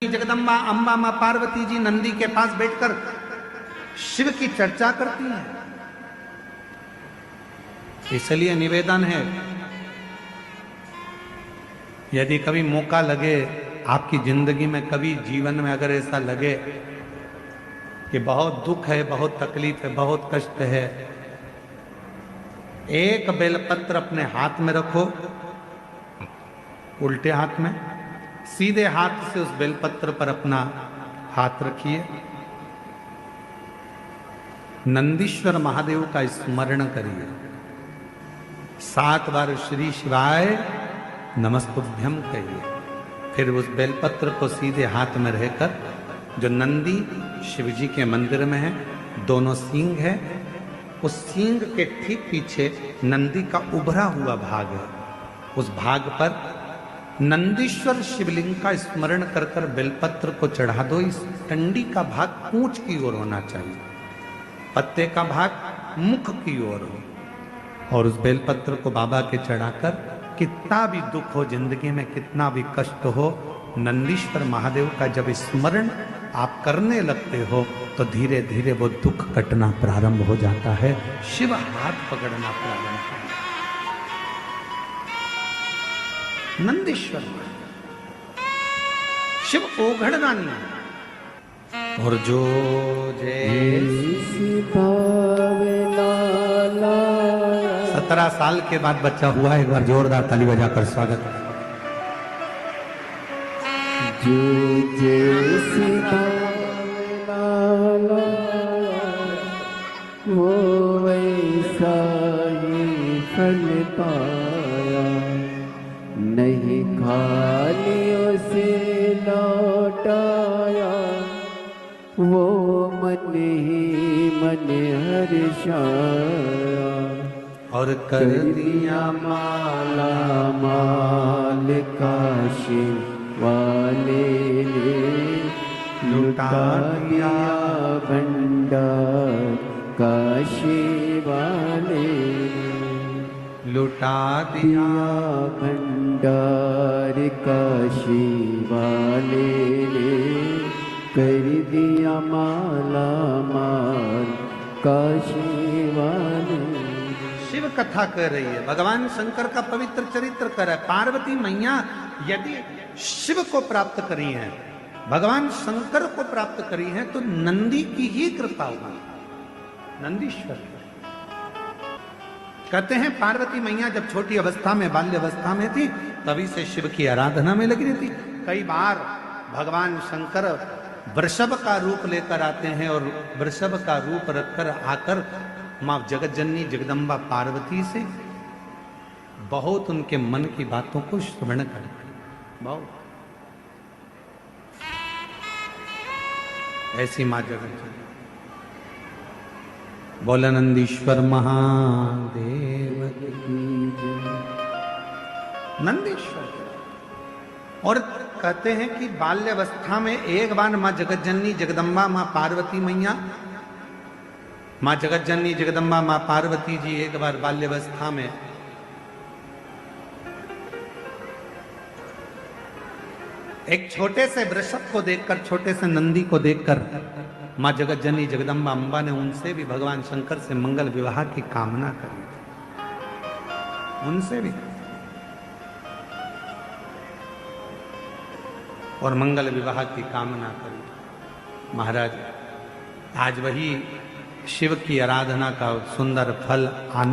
जगदम्बा अम्बा मां पार्वती जी नंदी के पास बैठकर शिव की चर्चा करती हैं। इसलिए निवेदन है, यदि कभी मौका लगे आपकी जिंदगी में, कभी जीवन में अगर ऐसा लगे कि बहुत दुख है, बहुत तकलीफ है, बहुत कष्ट है, एक बेलपत्र अपने हाथ में रखो, उल्टे हाथ में, सीधे हाथ से उस बेलपत्र पर अपना हाथ रखिए, नंदीश्वर महादेव का स्मरण करिए, 7 बार श्री शिवाय नमस्तुभ्यम कहिए। फिर उस बेलपत्र को सीधे हाथ में रहकर, जो नंदी शिवजी के मंदिर में है, दोनों सींग है, उस सींग के ठीक पीछे नंदी का उभरा हुआ भाग है, उस भाग पर नंदीश्वर शिवलिंग का स्मरण कर कर बेलपत्र को चढ़ा दो। इस टंडी का भाग पूंछ की ओर होना चाहिए, पत्ते का भाग मुख की ओर हो, और उस बेलपत्र को बाबा के चढ़ाकर, कितना भी दुख हो जिंदगी में, कितना भी कष्ट हो, नंदीश्वर महादेव का जब स्मरण आप करने लगते हो तो धीरे धीरे वो दुख कटना प्रारंभ हो जाता है, शिव हाथ पकड़ना प्रारंभ हो जाता है। नंदीश्वर शिव ओघड़ना नहीं, और जो जैसी 17 साल के बाद बच्चा हुआ, एक बार जोरदार ताली बजाकर स्वागत। जो जैसी वो वैसा ही फल पाया, नहीं खाली उसे लौटाया, वो मन ही मन हर्षाया, और कर दिया माला माल काशी वाले ने, लुटा दिया भंडार काशी वाले ने, लुटा दिया भंडार काशी वाले ने, कर दिया माला माल काशी वाले। शिव कथा कर रही है, भगवान शंकर का पवित्र चरित्र कर रहा है। पार्वती मैया यदि शिव को प्राप्त करी है, भगवान शंकर को प्राप्त करी है, तो नंदी की ही कृपा हुई, नंदीश्वर। कहते हैं पार्वती मैया जब छोटी अवस्था में, बाल्य अवस्था में थी, तभी से शिव की आराधना में लगी रहती। कई बार भगवान शंकर वृषभ का रूप लेकर आते हैं, और वृषभ का रूप रखकर आकर मां जगत जननी जगदम्बा पार्वती से बहुत उनके मन की बातों को श्रवण करते, बहुत ऐसी मां जगत जननी। बोला नंदीश्वर महादेव की जय। नंदीश्वर। और कहते हैं कि बाल्यावस्था में एक बार मां जगत जननी जगदम्बा मां पार्वती मैया, मां जगत जननी जगदम्बा मां पार्वती जी एक बार बाल्यावस्था में एक छोटे से वृषभ को देखकर, छोटे से नंदी को देखकर, मां जगत जननी जगदम्बा अम्बा ने उनसे भी भगवान शंकर से मंगल विवाह की कामना करी, उनसे भी, और मंगल विवाह की कामना करी। महाराज, आज वही शिव की आराधना का सुंदर फल, आनंद